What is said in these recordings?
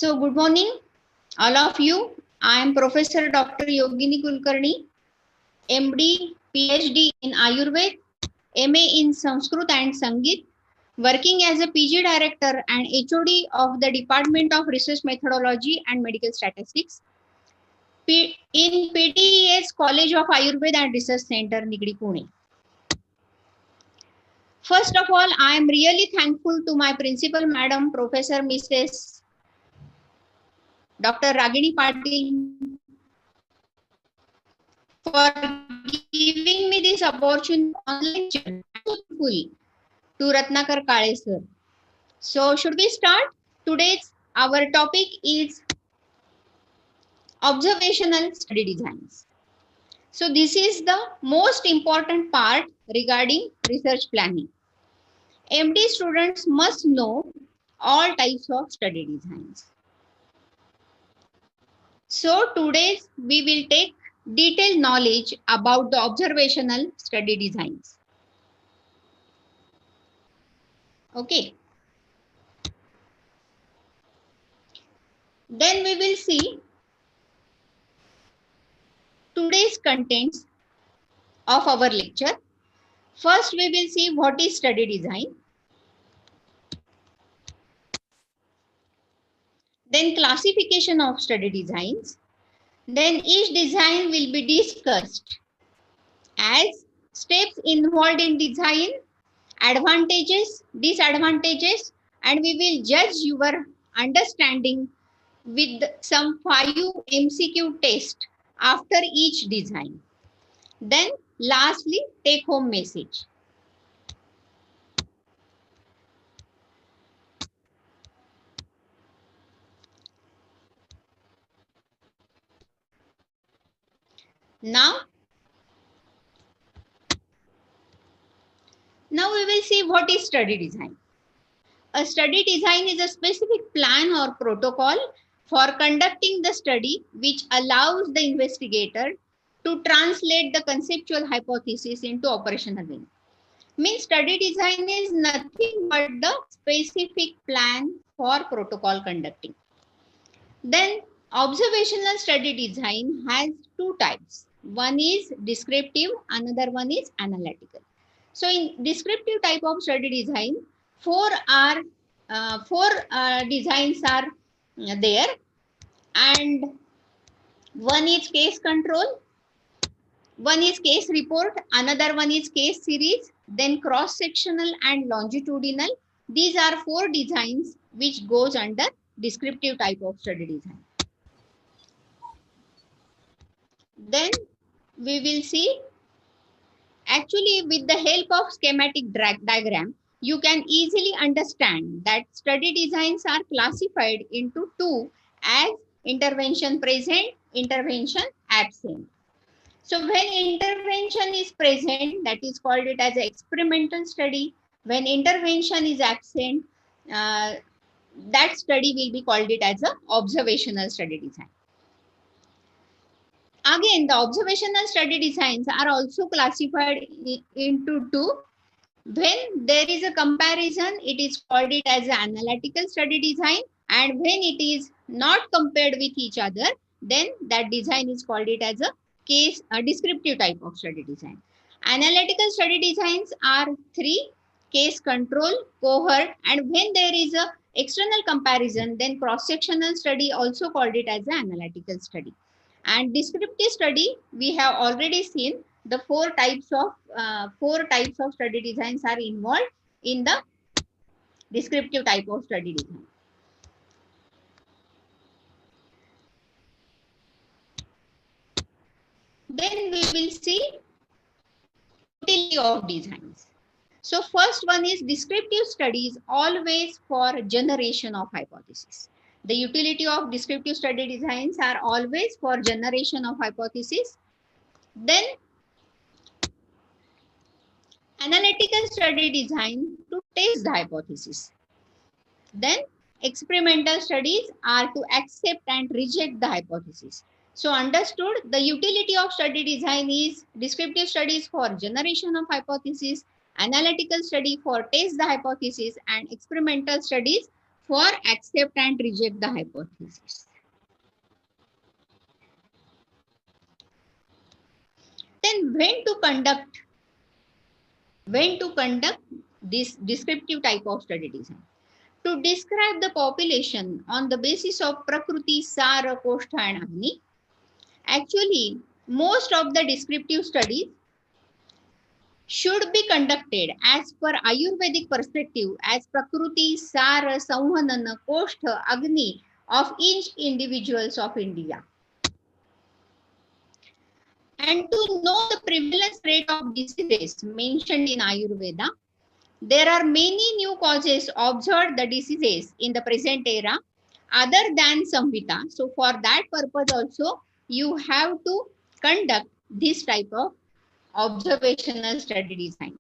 Good morning, all of you. I am Professor Dr. Yogini Kulkarni, MD, PhD in Ayurved, MA in Sanskrit and Sangeet, working as a PG Director and HOD of the Department of Research Methodology and Medical Statistics in PTES College of Ayurveda and Research Center, Nigdi, Pune. First of all, I am really thankful to my principal madam, Professor Mrs. Dr. Ragini Patil, for giving me this opportunity online to Ratnakar Kale sir. So should we start? Today's our topic is observational study designs. So this is the most important part regarding research planning. MD students must know all types of study designs. So today we will take detailed knowledge about the observational study designs. Okay. Then we will see today's contents of our lecture. First, we will see what is study design. Then classification of study designs. Then each design will be discussed as steps involved in design, advantages, disadvantages, and we will judge your understanding with some 5 MCQ tests after each design. Then lastly, take home message. Now we will see what is study design. A study design is a specific plan or protocol for conducting the study which allows the investigator to translate the conceptual hypothesis into operational win. Means study design is nothing but the specific plan for protocol conducting. Then observational study design has two types. One is descriptive, another one is analytical. So in descriptive type of study design, four designs are there, and one is case control, one is case report, another one is case series, then cross sectional and longitudinal. These are four designs which goes under descriptive type of study design. Then we will see, actually with the help of schematic diagram, you can easily understand that study designs are classified into two as intervention present, intervention absent. So when intervention is present, that is called it as an experimental study. When intervention is absent, that study will be called it as an observational study design. Again, the observational study designs are also classified into two. When there is a comparison, it is called it as an analytical study design, and when it is not compared with each other, then that design is called it as a descriptive type of study design. Analytical study designs are three: case control, cohort, and when there is a external comparison, then cross-sectional study, also called it as an analytical study. And descriptive study, we have already seen the four types of study designs are involved in the descriptive type of study design. Then we will see utility of designs. So first one is descriptive studies always for generation of hypothesis. The utility of descriptive study designs are always for generation of hypothesis. Then analytical study design to test the hypothesis. Then experimental studies are to accept and reject the hypothesis. So understood, the utility of study design is descriptive studies for generation of hypothesis, analytical study for test the hypothesis, and experimental studies for accept and reject the hypothesis. Then when to conduct this descriptive type of study design? To describe the population on the basis of Prakriti, Sara, Koshtha and Agni. Actually, most of the descriptive studies should be conducted as per Ayurvedic perspective as Prakriti, Sara, Sauhanana, Koshtha, Agni of each individuals of India. And to know the prevalence rate of diseases mentioned in Ayurveda, there are many new causes observed the diseases in the present era other than Samhita. So for that purpose also, you have to conduct this type of observational study design.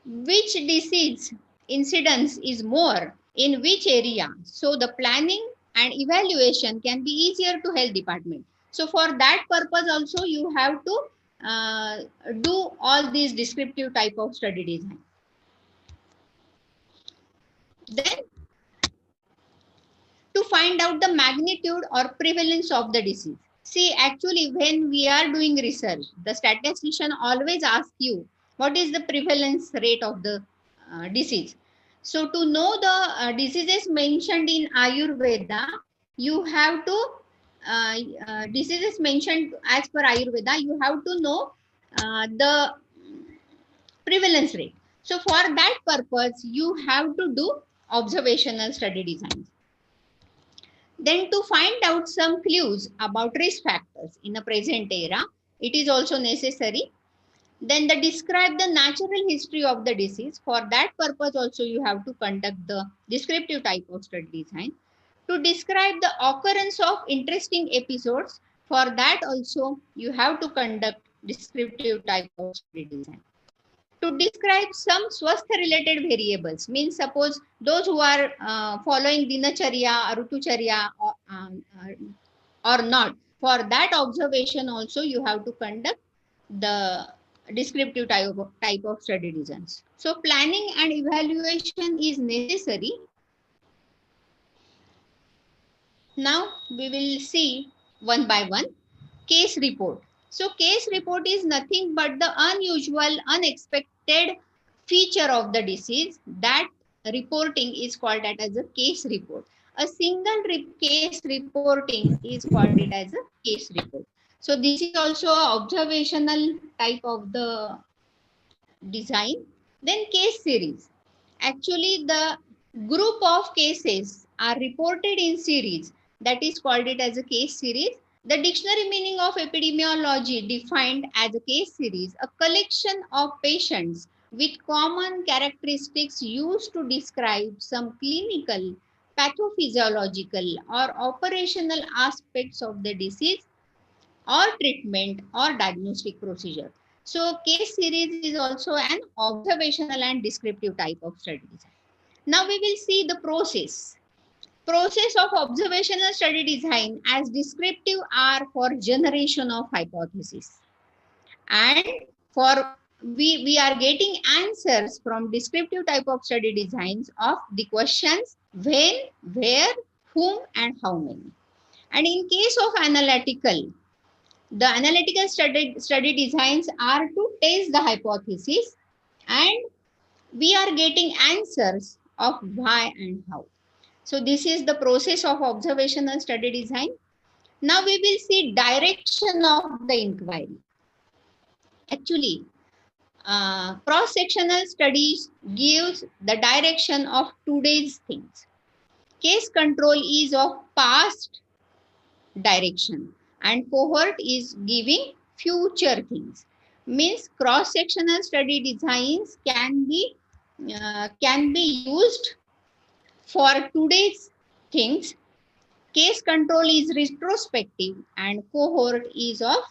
Which disease incidence is more in which area? So the planning and evaluation can be easier to health department. So for that purpose also, you have to do all these descriptive type of study design. Then to find out the magnitude or prevalence of the disease. See, actually, when we are doing research, the statistician always asks you what is the prevalence rate of the disease. So, to know the diseases mentioned in Ayurveda, you have to diseases mentioned as per Ayurveda, you have to know the prevalence rate. So, for that purpose, you have to do observational study designs. Then to find out some clues about risk factors in the present era, it is also necessary. Then describe the natural history of the disease. For that purpose also you have to conduct the descriptive type of study design. To describe the occurrence of interesting episodes, for that also you have to conduct descriptive type of study design. To describe some swasthya related variables, means suppose those who are following dinacharya, rutucharya or not, for that observation also you have to conduct the descriptive type of study designs. So planning and evaluation is necessary. Now we will see one by one. Case report. So case report is nothing but the unusual, unexpected feature of the disease. That reporting is called that as a case report. A single case reporting is called it as a case report. So this is also an observational type of the design. Then case series. Actually, the group of cases are reported in series. That is called it as a case series. The dictionary meaning of epidemiology defined as a case series, a collection of patients with common characteristics used to describe some clinical, pathophysiological or operational aspects of the disease or treatment or diagnostic procedure. So case series is also an observational and descriptive type of study design. Now we will see the process. Process of observational study design as descriptive are for generation of hypothesis. And for we are getting answers from descriptive type of study designs of the questions when, where, whom and how many. And in case of analytical, the analytical study designs are to test the hypothesis and we are getting answers of why and how. So this is the process of observational study design. Now we will see direction of the inquiry. Actually, cross-sectional studies gives the direction of today's things. Case control is of past direction and cohort is giving future things. Means cross-sectional study designs can be used for today's things. Case control is retrospective and cohort is of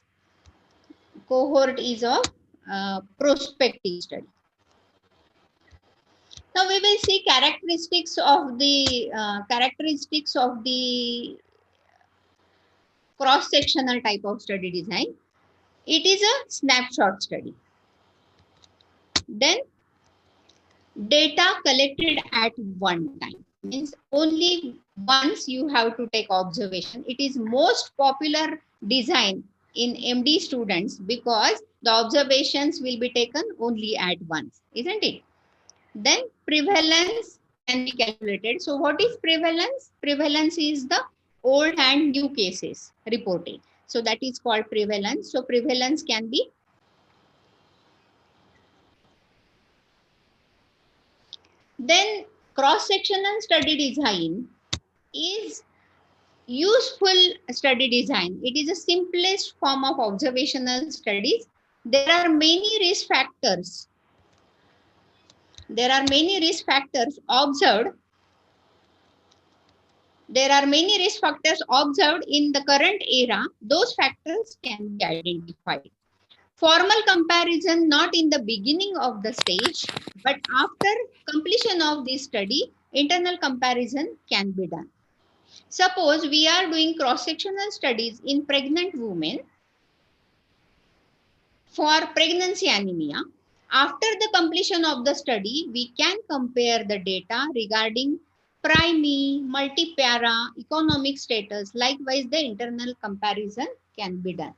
prospective study. Now we will see characteristics of the cross-sectional type of study design. It is a snapshot study. Then data collected at one time. means only once you have to take observation. It is most popular design in MD students because the observations will be taken only at once, isn't it? Then prevalence can be calculated. So what is prevalence? Prevalence is the old and new cases reported. So that is called prevalence. So prevalence can be. Then cross-sectional study design is useful study design. It is the simplest form of observational studies. There are many risk factors. There are many risk factors observed. There are many risk factors observed in the current era. Those factors can be identified. Formal comparison not in the beginning of the stage, but after completion of this study, internal comparison can be done. Suppose we are doing cross-sectional studies in pregnant women for pregnancy anemia. After the completion of the study, we can compare the data regarding PRIME, multipara, economic status. Likewise, the internal comparison can be done.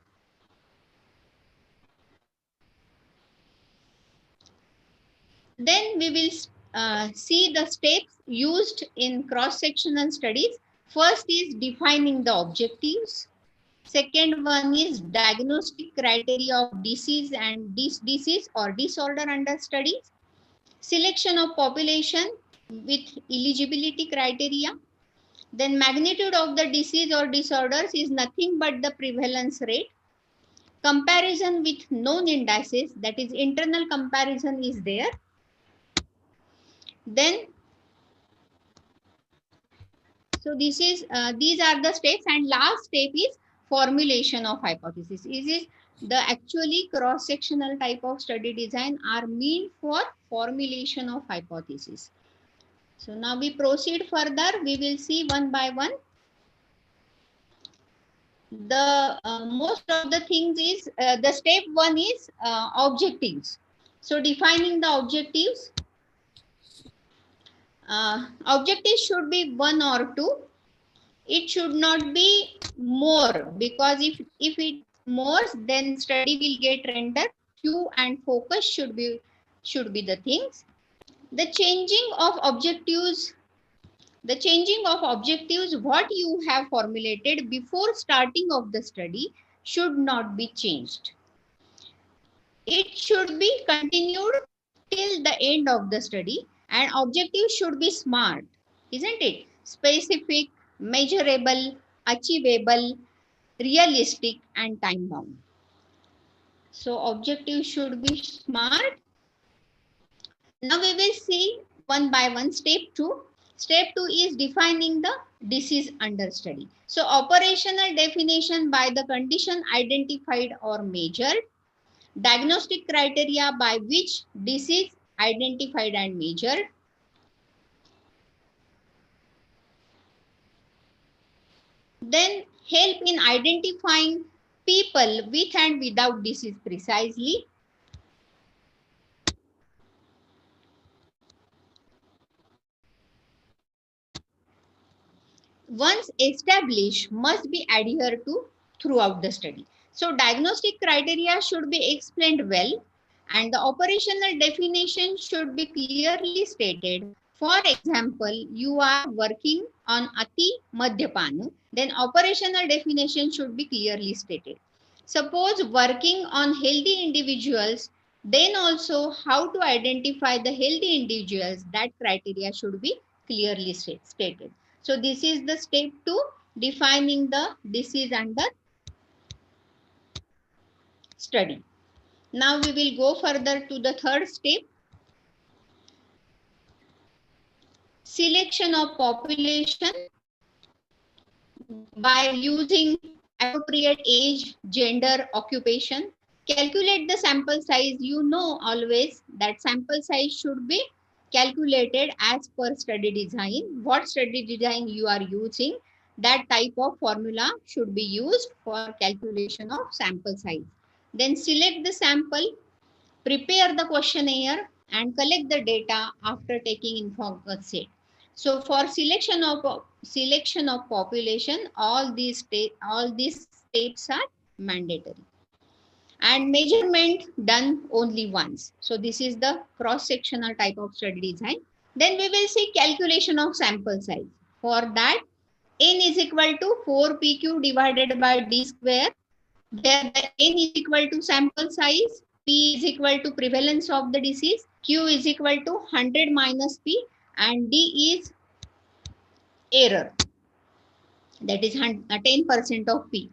Then we will see the steps used in cross-sectional studies. First is defining the objectives. Second one is diagnostic criteria of disease and disease or disorder under studies. Selection of population with eligibility criteria. Then magnitude of the disease or disorders is nothing but the prevalence rate. Comparison with known indices, that is internal comparison is there. Then, so this is these are the steps, and last step is formulation of hypothesis. Is the actually cross-sectional type of study design are meant for formulation of hypothesis. So now we proceed further. We will see one by one. The most of the things is the step one is objectives. So defining the objectives. Objectives should be one or two. It should not be more, because if it more, then study will get rendered. Few and focus should be the things. The changing of objectives. The changing of objectives, what you have formulated before starting of the study, should not be changed. It should be continued till the end of the study, and objectives should be SMART, isn't it? Specific, measurable, achievable, realistic, and time bound. So objectives should be SMART. Now we will see one by one. Step 2. Step 2 is defining the disease under study. So operational definition by the condition identified or measured. Diagnostic criteria by which disease identified and measured. Then help in identifying people with and without disease precisely. Once established, must be adhered to throughout the study. So diagnostic criteria should be explained well, and the operational definition should be clearly stated. For example, you are working on Ati Madhyapanu, then operational definition should be clearly stated. Suppose working on healthy individuals, then also how to identify the healthy individuals, that criteria should be clearly stated. So this is the step 2, defining the disease under study. Now we will go further to the third step. Selection of population by using appropriate age, gender, occupation. Calculate the sample size. You know always that sample size should be calculated as per study design. What study design you are using, that type of formula should be used for calculation of sample size. Then select the sample, prepare the questionnaire, and collect the data after taking informed consent. So for selection of population, all these steps are mandatory. And measurement done only once. So this is the cross-sectional type of study design. Then we will see calculation of sample size. For that, n is equal to 4pq divided by d square, where the n is equal to sample size, p is equal to prevalence of the disease, q is equal to 100 minus p, and d is error, that is 10% of p.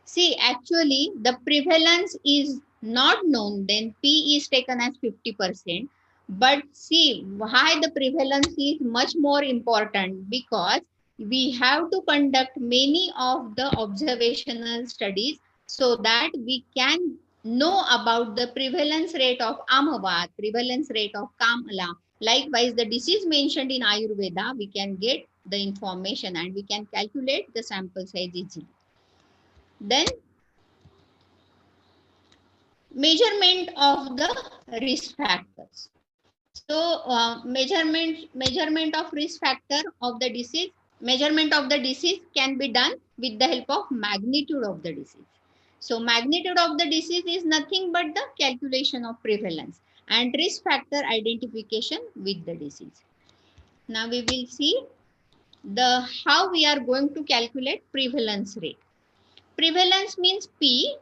See, actually, the prevalence is not known, then P is taken as 50%. But see, why the prevalence is much more important? Because we have to conduct many of the observational studies so that we can know about the prevalence rate of Amavad, prevalence rate of Kamala. Likewise, the disease mentioned in Ayurveda, we can get the information and we can calculate the sample size easily. Then measurement of the risk factors. So measurement of risk factor of the disease, measurement of the disease can be done with the help of magnitude of the disease. So magnitude of the disease is nothing but the calculation of prevalence, and risk factor identification with the disease. Now we will see the how we are going to calculate prevalence rate. Prevalence means P.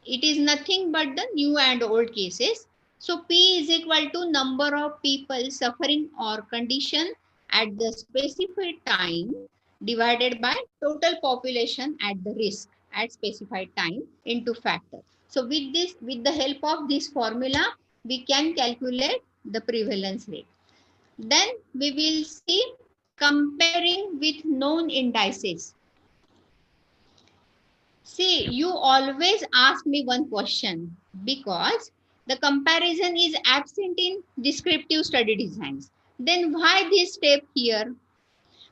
It is nothing but the new and old cases. So P is equal to number of people suffering or condition at the specified time divided by total population at the risk at specified time into factor. So with this, with the help of this formula, we can calculate the prevalence rate. Then we will see comparing with known indices. See, you always ask me one question because the comparison is absent in descriptive study designs. Then why this step here?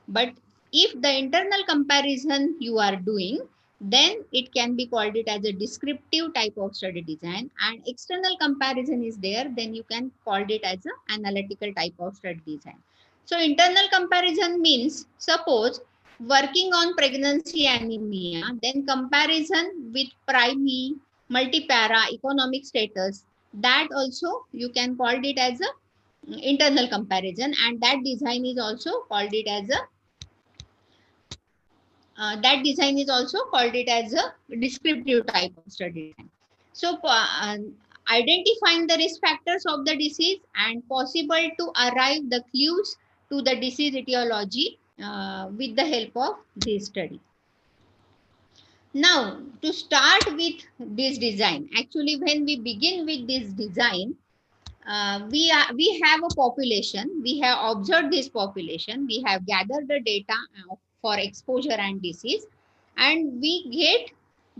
But if the internal comparison you are doing, then it can be called it as a descriptive type of study design, and external comparison is there, then you can call it as an analytical type of study design. So internal comparison means, suppose working on pregnancy anemia, then comparison with PRIME, multipara, economic status, that also you can call it as a internal comparison, and that design is also called it as a descriptive type of study design. So identifying the risk factors of the disease and possible to arrive the clues to the disease etiology with the help of this study. Now, to start with this design, actually when we begin with this design, we have a population, we have observed this population, we have gathered the data for exposure and disease, and we get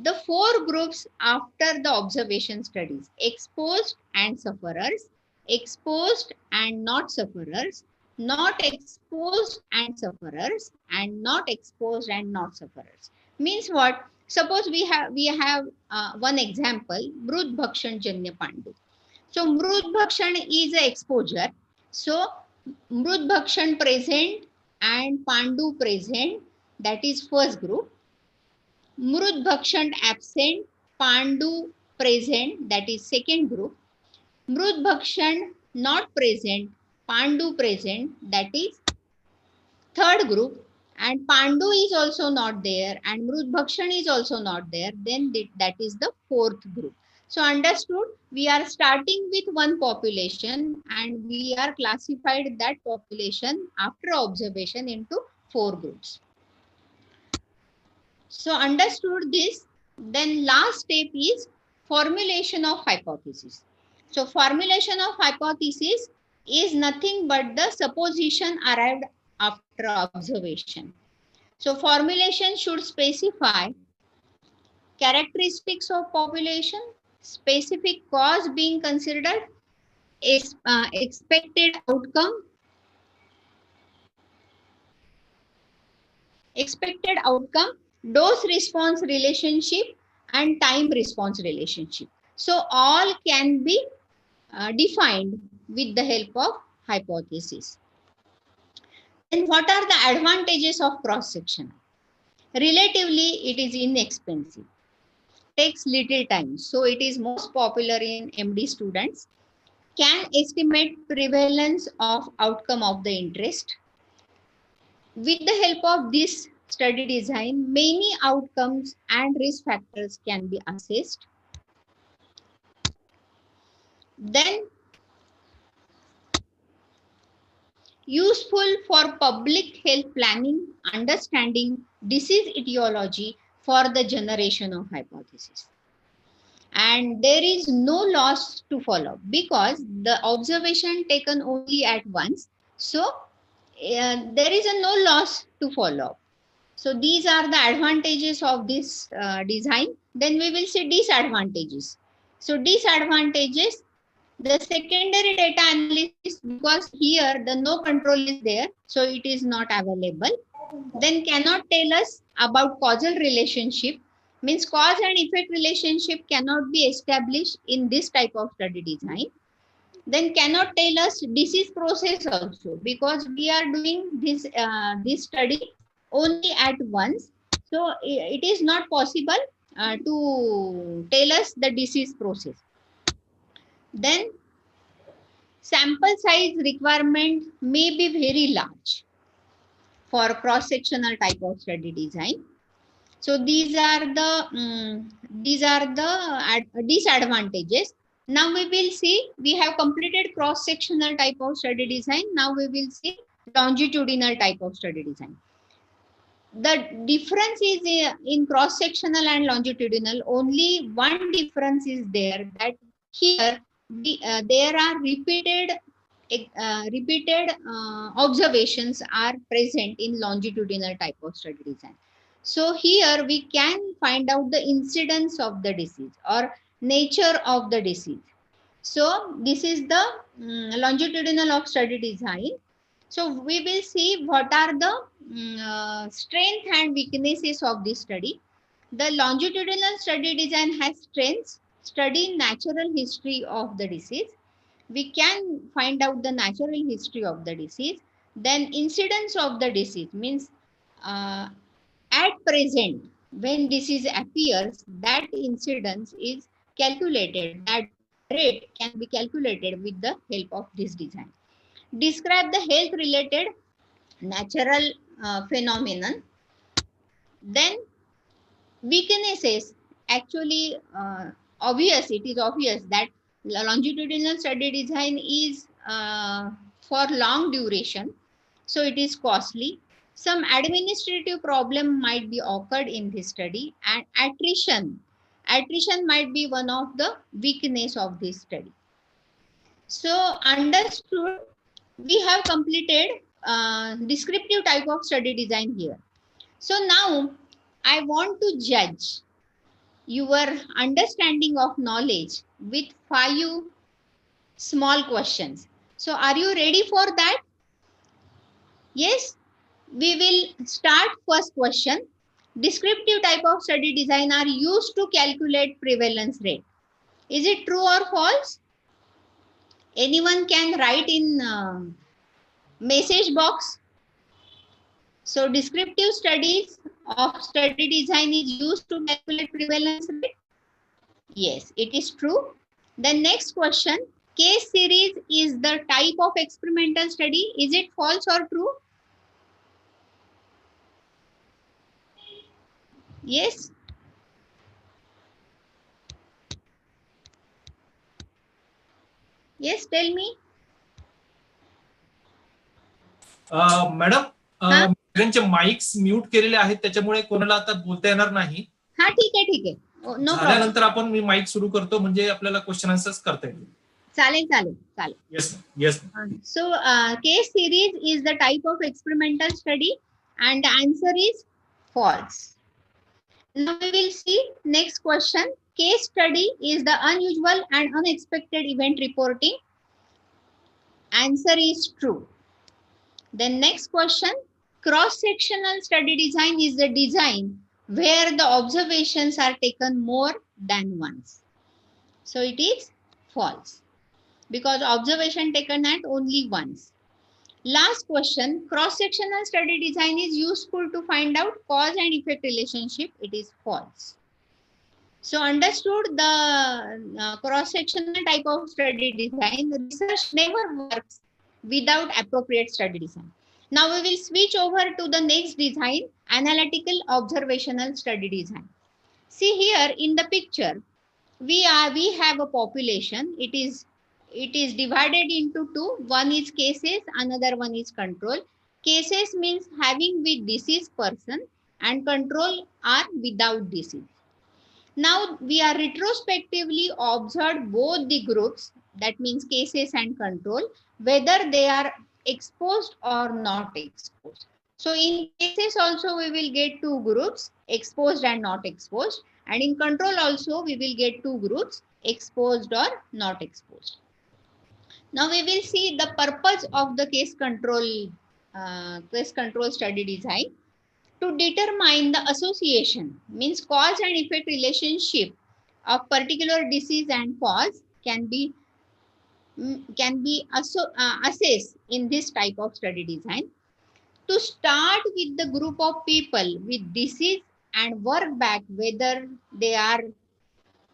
the 4 groups after the observation studies: exposed and sufferers, exposed and not sufferers, not exposed and sufferers, and not exposed and not sufferers. Means what? Suppose we have one example, Mrud Bhakshan Janya Pandu. So Mrud Bhakshan is a exposure. So Mrud Bhakshan present and Pandu present, that is first group. Mrud Bhakshan absent, Pandu present, that is second group. Mrud Bhakshan not present, Pandu present, that is third group. And Pandu is also not there and Mrud Bhakshan is also not there, then that is the fourth group. So understood, we are starting with one population and we are classified that population after observation into 4 groups. So understood this, then last step is formulation of hypothesis. So formulation of hypothesis is nothing but the supposition arrived after observation. So formulation should specify characteristics of population, specific cause being considered, is expected outcome, dose response relationship, and time response relationship. So all can be defined with the help of hypothesis. Then what are the advantages of cross section? Relatively, it is inexpensive, takes little time, so it is most popular in MD students. Can estimate prevalence of outcome of the interest. With the help of this study design, many outcomes and risk factors can be assessed. Then useful for public health planning, understanding disease etiology for the generation of hypothesis. And there is no loss to follow because the observation taken only at once. So there is a no loss to follow. So these are the advantages of this design. Then we will see disadvantages. So disadvantages, the secondary data analysis, because here the no control is there, so it is not available. Then cannot tell us about causal relationship, means cause and effect relationship cannot be established in this type of study design. Then cannot tell us disease process also, because we are doing this study only at once. So it is not possible to tell us the disease process. Then sample size requirement may be very large for cross-sectional type of study design. So these are the disadvantages. Now we will see, we have completed cross-sectional type of study design. Now we will see longitudinal type of study design. The difference is in cross-sectional and longitudinal, only one difference is there, that here there are repeated observations are present in longitudinal type of study design. So here we can find out the incidence of the disease or nature of the disease. So this is the longitudinal of study design. So we will see what are the strength and weaknesses of this study. The longitudinal study design has strengths: study natural history of the disease. We can find out the natural history of the disease. Then incidence of the disease, means at present when disease appears, that incidence is calculated, that rate can be calculated with the help of this design. Describe the health related natural phenomenon. Then weaknesses, actually obvious, it is obvious that longitudinal study design is for long duration, so it is costly. Some administrative problem might be occurred in this study, and attrition might be one of the weakness of this study. So understood, we have completed descriptive type of study design here. So now I want to judge your understanding of knowledge with 5 small questions. So are you ready for that? Yes, we will start first question. Descriptive type of study design are used to calculate prevalence rate. Is it true or false? Anyone can write in message box. So descriptive studies of study design is used to calculate prevalence rate. Yes, it is true. The next question, case series is the type of experimental study. Is it false or true? Yes. Yes, tell me. Madam सगळ्यांचे mics mute केलेले आहेत, त्याच्यामुळे कोणाला आता बोलता येणार नाही. हा ठीक आहे ठीक आहे, नो प्रॉब्लेम. झाल्यानंतर आपण मी माइक सुरू करतो, म्हणजे आपल्याला क्वेश्चन आन्सर्स करता येईल. चालेल चालेल चालेल. Yes yes. So case series is the type of experimental study and the answer is false. Now we will see next question. Case study is the unusual and unexpected event reporting. Answer is true. Then next question, cross-sectional study design is the design where the observations are taken more than once. So it is false, because observation taken at only once. Last question, cross-sectional study design is useful to find out cause and effect relationship. It is false. So understood the cross-sectional type of study design, research never works without appropriate study design. Now we will switch over to the next design, analytical observational study design. See here in the picture, we have a population. It is divided into two. One is cases, another one is control. Cases means having with disease person, and control are without disease. Now we are retrospectively observed both the groups, that means cases and control, whether they are exposed or not exposed. So in cases also we will get two groups, exposed and not exposed. And in control also we will get two groups, exposed or not exposed. Now we will see the purpose of the case control study design. To determine the association, means cause and effect relationship of particular disease and cause can be assessed in this type of study design. To start with the group of people with disease and work back whether they are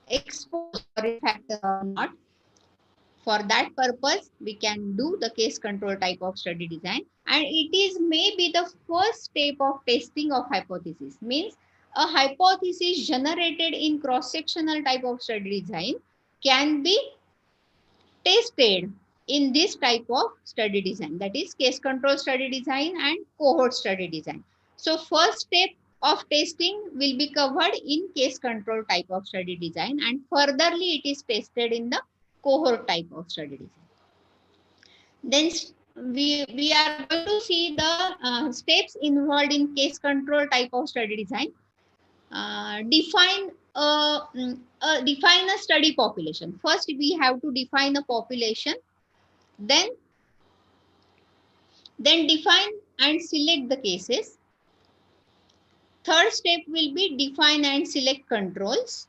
exposed or infected or not. For that purpose, we can do the case control type of study design, and it is maybe the first step of testing of hypothesis. Means a hypothesis generated in cross-sectional type of study design can be tested in this type of study design, that is case control study design and cohort study design. So first step of testing will be covered in case control type of study design, and furtherly it is tested in the cohort type of study design. Then we are going to see the steps involved in case control type of study design. Define a study population. First, we have to define a population. Then define and select the cases. Third step will be define and select controls.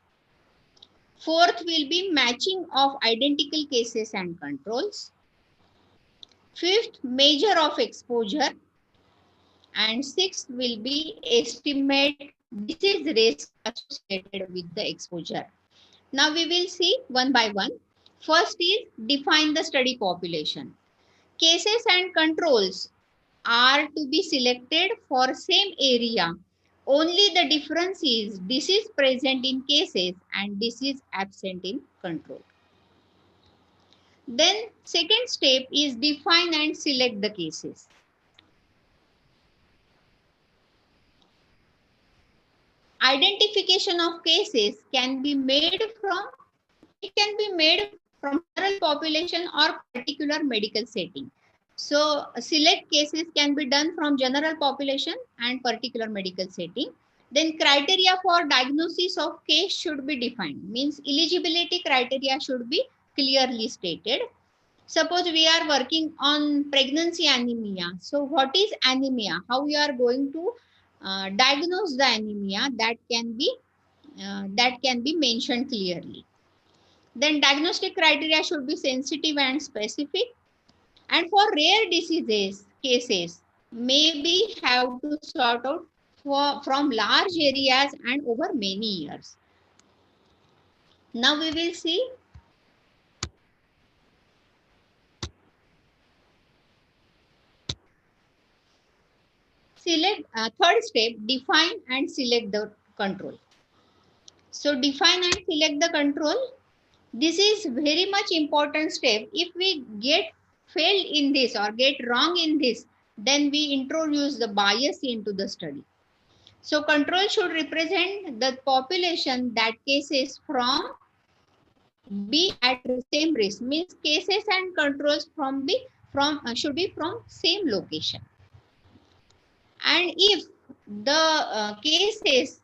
Fourth will be matching of identical cases and controls. Fifth, measure of exposure. And sixth will be estimate disease risk associated with the exposure. Now we will see one by one. First is define the study population. Cases and controls are to be selected for same area. Only the difference is disease present in cases and disease absent in control. Then second step is define and select the cases. Identification of cases can be made from general population or particular medical setting. So select cases can be done from general population and particular medical setting. Then criteria for diagnosis of case should be defined. Means eligibility criteria should be clearly stated. Suppose we are working on pregnancy anemia. So what is anemia? How we are going to diagnose the anemia, that can be mentioned clearly. Then diagnostic criteria should be sensitive and specific. And for rare diseases cases, maybe have to sort out from large areas and over many years. Now we will see third step, define and select the control. So define and select the control. This is very much important step. If we get failed in this or get wrong in this, then we introduce the bias into the study. So control should represent the population that cases from be at the same risk. Means cases and controls should be from same location. And if the cases,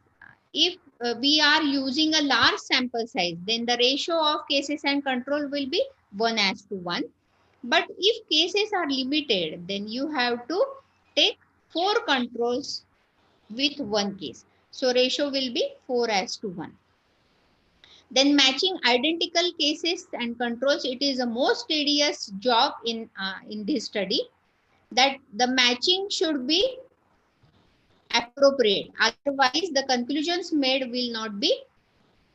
if we are using a large sample size, then the ratio of cases and control will be 1:1. But if cases are limited, then you have to take 4 controls with 1 case. So ratio will be 4:1. Then matching identical cases and controls, it is the most tedious job in this study. that the matching should be appropriate. Otherwise, the conclusions made will not be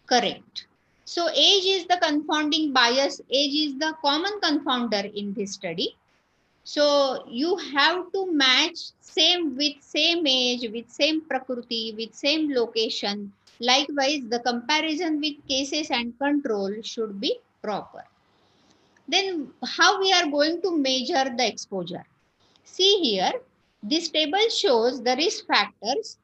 correct. So age is the confounding bias. Age is the common confounder in this study. So you have to match same with same age, with same prakriti, with same location. Likewise, the comparison with cases and control should be proper. Then how we are going to measure the exposure? See here, this table shows the risk factors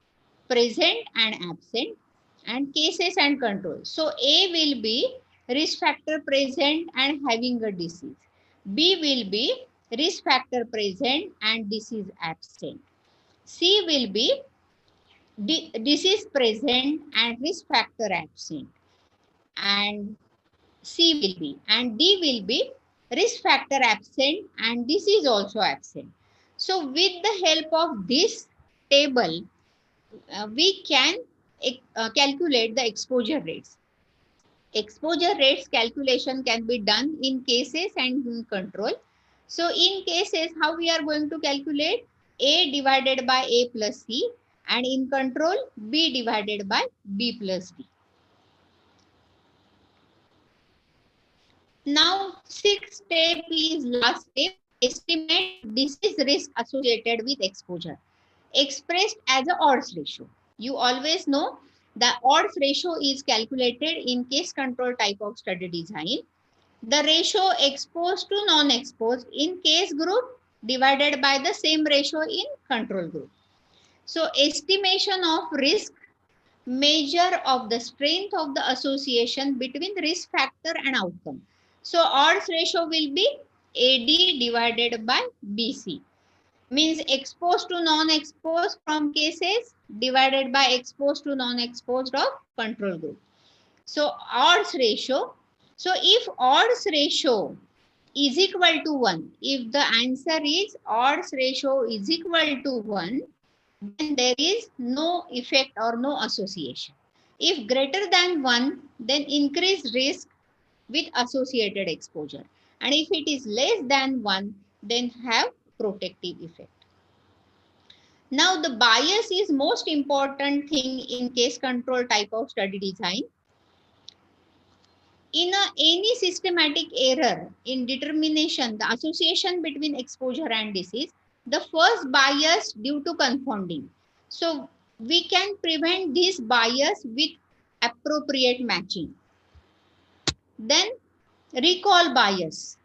present and absent and cases and controls. So A will be risk factor present and having a disease. B will be risk factor present and disease absent. C will be disease present and risk factor absent. And C will be, and D will be risk factor absent and disease also absent. So with the help of this table, we can calculate the exposure rates. Exposure rates calculation can be done in cases and in control. So in cases, how we are going to calculate? A divided by A plus C, and in control, B divided by B plus D. Now, sixth step is last step, estimate disease risk associated with exposure, expressed as a odds ratio. You always know the odds ratio is calculated in case control type of study design. The ratio exposed to non-exposed in case group divided by the same ratio in control group. So estimation of risk, measure of the strength of the association between risk factor and outcome. So odds ratio will be AD divided by BC. Means exposed to non-exposed from cases divided by exposed to non-exposed of control group. So odds ratio. So if odds ratio is equal to 1, if the answer is odds ratio is equal to 1, then there is no effect or no association. If greater than 1, then increased risk with associated exposure. And if it is less than 1, then have protective effect. Now the bias is most important thing in case control type of study design. In any systematic error in determination, the association between exposure and disease, the first bias due to confounding. So we can prevent this bias with appropriate matching. Then recall bias.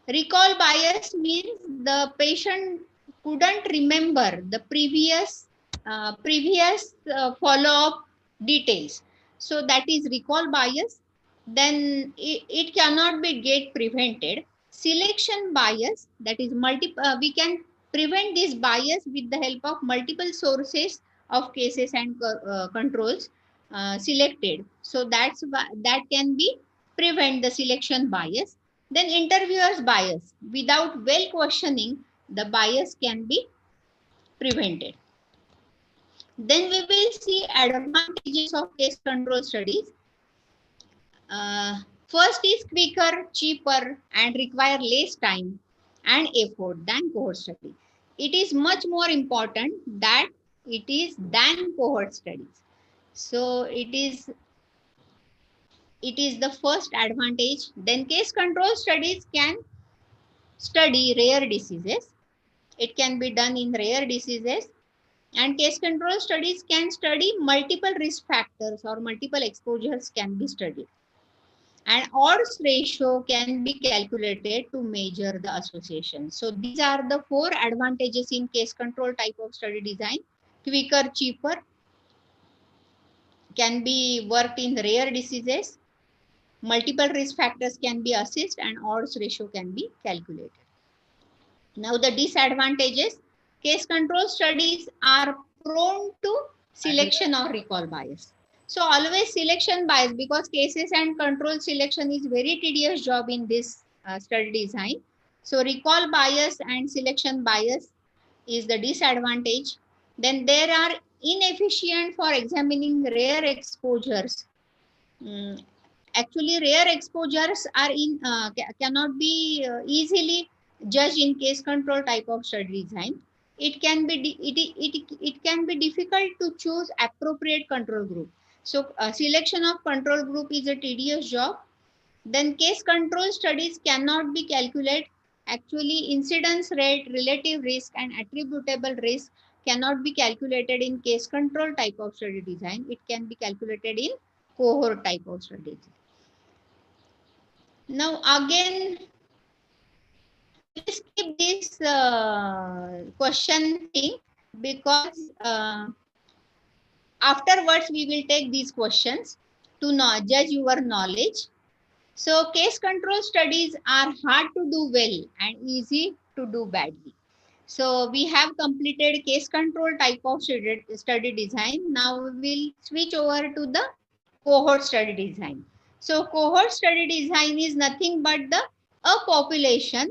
Recall bias means the patient couldn't remember the previous follow-up details. So that is recall bias. Then it cannot be get prevented. Selection bias, that is we can prevent this bias with the help of multiple sources of cases and controls selected. So that can be prevent the selection bias. Then interviewer's bias, without well questioning, the bias can be prevented. Then we will see advantages of case control studies. First is quicker, cheaper, and require less time and effort than cohort study. It is much more important that it is than cohort studies. So it is the first advantage. Then case control studies can study rare diseases. It can be done in rare diseases. And case control studies can study multiple risk factors or multiple exposures can be studied. And odds ratio can be calculated to measure the association. So these are the 4 advantages in case control type of study design. Quicker, cheaper, can be worked in rare diseases. Multiple risk factors can be assessed and odds ratio can be calculated. Now the disadvantages, case control studies are prone to selection or recall bias. So always selection bias, because cases and control selection is very tedious job in this study design. So recall bias and selection bias is the disadvantage. Then there are inefficient for examining rare exposures. Actually, rare exposures are cannot be easily judge in case control type of study design. It can be it can be difficult to choose appropriate control group. So selection of control group is a tedious job. Then case control studies cannot be calculated. Actually, incidence rate, relative risk, and attributable risk cannot be calculated in case control type of study design. It can be calculated in cohort type of study. Now again, we'll skip this question thing because afterwards we will take these questions to judge your knowledge. So case control studies are hard to do well and easy to do badly. So we have completed case control type of study design. Now we will switch over to the cohort study design. So cohort study design is nothing but a population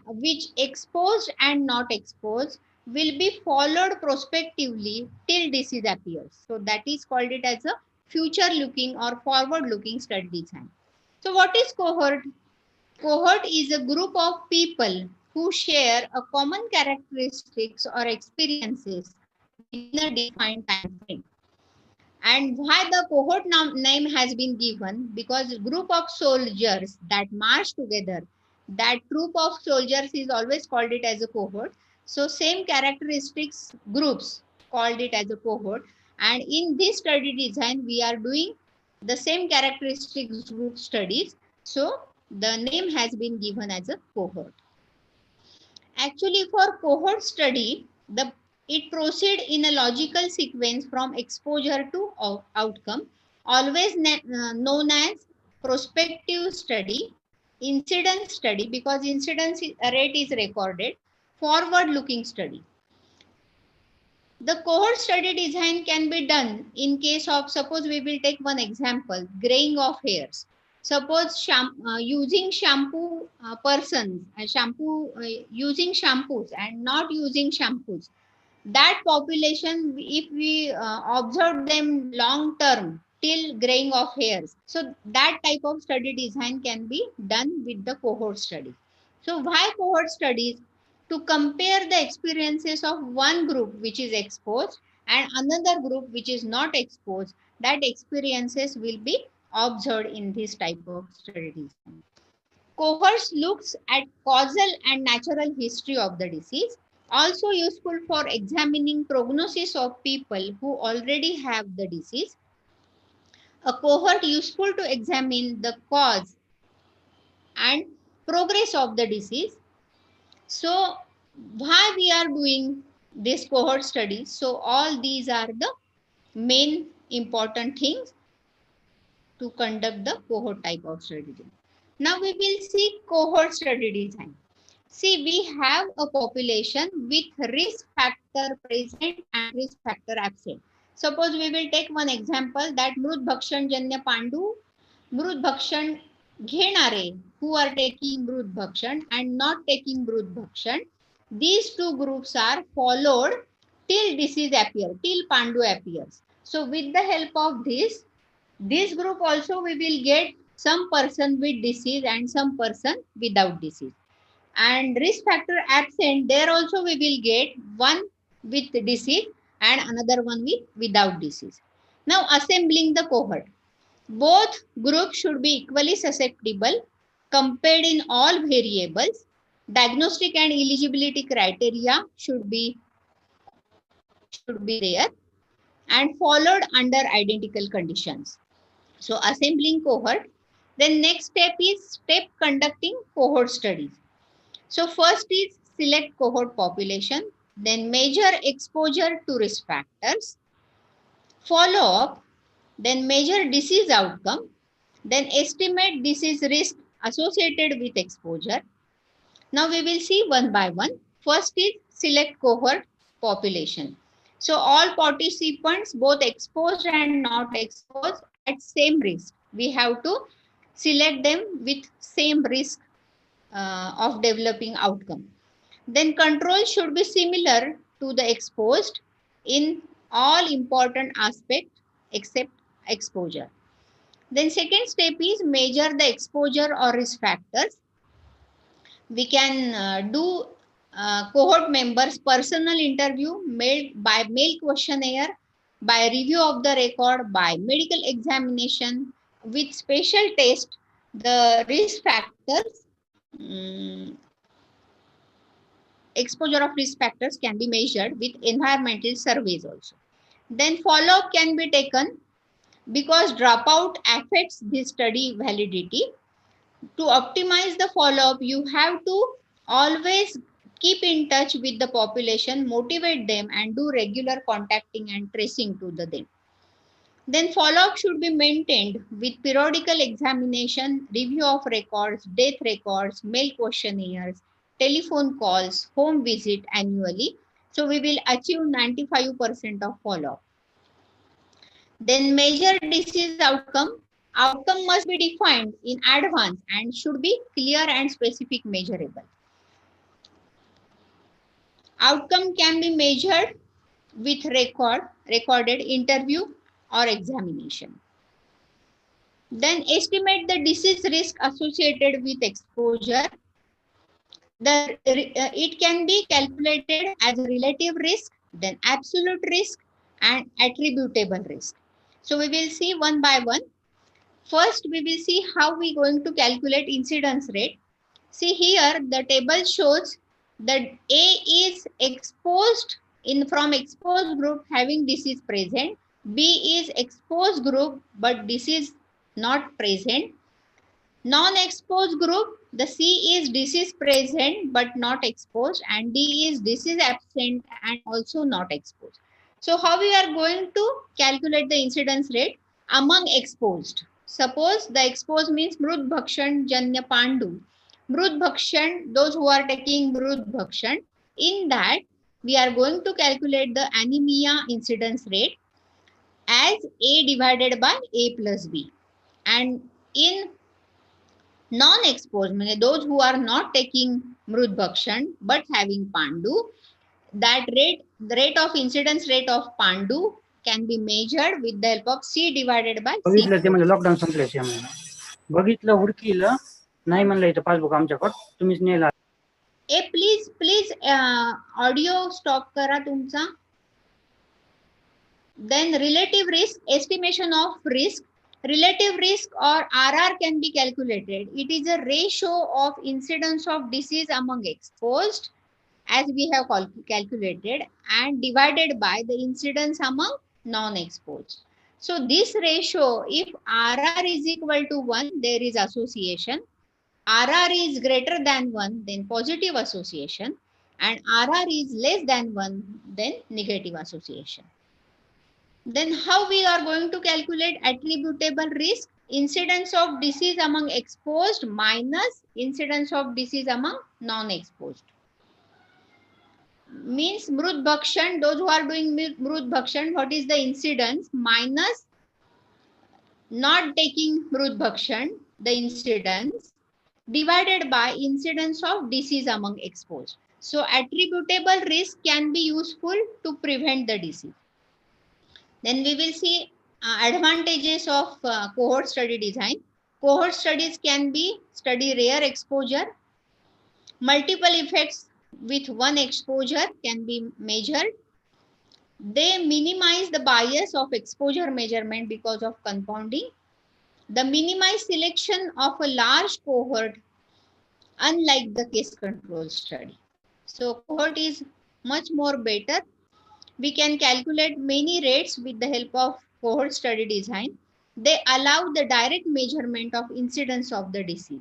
which exposed and not exposed will be followed prospectively till disease appears. So that is called it as a future looking or forward looking study design. So what is cohort? Cohort is a group of people who share a common characteristics or experiences within a defined time frame. And why the cohort name has been given? Because group of soldiers that march together, that troop of soldiers is always called it as a cohort. So same characteristics groups called it as a cohort. And in this study design, we are doing the same characteristics group studies. So the name has been given as a cohort. Actually, for cohort study, it proceeds in a logical sequence from exposure to outcome, always known as prospective study, incidence study, because incidence rate is recorded, forward-looking study. The cohort study design can be done in case of, suppose we will take one example, graying of hairs. Suppose using shampoo using shampoos and not using shampoos. That population, if we observe them long term till graying of hairs, so that type of study design can be done with the cohort study. So why cohort studies? To compare the experiences of one group which is exposed and another group which is not exposed, that experiences will be observed in this type of studies. Cohorts looks at causal and natural history of the disease, also useful for examining prognosis of people who already have the disease. A cohort useful to examine the cause and progress of the disease. So why we are doing this cohort study? So all these are the main important things to conduct the cohort type of study. Now we will see cohort study design. See, we have a population with risk factor present and risk factor absent. Suppose we will take one example that मृत भक्षण जन्य पांडू, मृत भक्षण घेणारे who are taking मृत भक्षण and not taking मृत भक्षण. These two groups are followed till disease appears, till Pandu appears. So with the help of this group also we will get some person with disease and some person without disease. And risk factor absent, there also we will get one with disease and another one without disease. Now assembling the cohort. Both groups should be equally susceptible, compared in all variables. Diagnostic and eligibility criteria should be there and followed under identical conditions. So assembling cohort. Then next step is step conducting cohort studies. So first is select cohort population, then measure exposure to risk factors, follow up, then measure disease outcome, then estimate disease risk associated with exposure. Now we will see one by one. First is select cohort population. So all participants, both exposed and not exposed, at same risk. We have to select them with same risk of developing outcome. Then control should be similar to the exposed in all important aspects except exposure. Then second step is measure the exposure or risk factors. We can do cohort members personal interview, by mail questionnaire, by review of the record, by medical examination, with special test, the risk factors, exposure of risk factors can be measured with environmental surveys also. Then follow-up can be taken because dropout affects the study validity. To optimize the follow-up, you have to always keep in touch with the population, motivate them, and do regular contacting and tracing to them. Then follow-up should be maintained with periodical examination, review of records, death records, mail questionnaires, telephone calls, home visit annually. So we will achieve 95% of follow-up. Then measure disease outcome. Outcome must be defined in advance and should be clear and specific measurable. Outcome can be measured with recorded interview or examination. Then estimate the disease risk associated with exposure. It can be calculated as relative risk, then absolute risk, and attributable risk. So we will see one by one. First, we will see how we are going to calculate incidence rate. See here, the table shows that A is exposed from exposed group having disease present. B is exposed group but disease not present. Non-exposed group, the C is disease present but not exposed, and D is disease absent and also not exposed. So how we are going to calculate the incidence rate among exposed? Suppose the exposed means Mrut Bhakshan Janya Pandu. Mrut Bhakshan, those who are taking Mrut Bhakshan, in that we are going to calculate the anemia incidence rate as A divided by A plus B. And in non-exposed, those who are not taking Mrut Bhakshan but having Pandu, that the rate of incidence rate of Pandu can be measured with the help of C divided by C. बघितलं ते म्हणजे lockdown संपल्याचे बघितलं हुडकीलं नाही म्हणलं इथं passbook आमच्याकडे तुम्हीच नेला. प्लीज ऑडिओ स्टॉप करा तुमचा. Then relative risk, estimation of risk. Relative risk or RR can be calculated. It is a ratio of incidence of disease among exposed, as we have calculated, and divided by the incidence among non-exposed. So this ratio, if RR is equal to 1, there is association. RR is greater than 1, then positive association, and RR is less than 1, then negative association. Then how we are going to calculate attributable risk? Incidence of disease among exposed minus incidence of disease among non-exposed. Means Mrut Bhakshan, those who are doing Mrut Bhakshan, what is the incidence minus not taking Mrut Bhakshan, the incidence, divided by incidence of disease among exposed. So attributable risk can be useful to prevent the disease. Then we will see advantages of cohort study design. Cohort studies can be study rare exposure. Multiple effects with one exposure can be measured. They minimize the bias of exposure measurement because of confounding. The minimized selection of a large cohort, unlike the case control study. So cohort is much more better. We can calculate many rates with the help of cohort study design. They allow the direct measurement of incidence of the disease.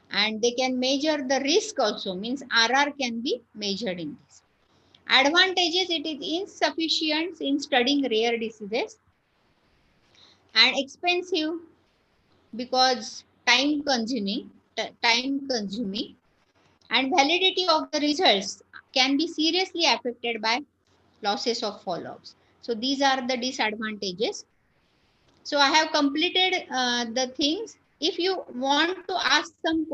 And they can measure the risk also, means RR can be measured in this. Advantages, it is insufficient in studying rare diseases and expensive because time consuming, and validity of the results can be seriously affected by losses of follow-ups. So these are the disadvantages. So I have completed the things. If you want to ask some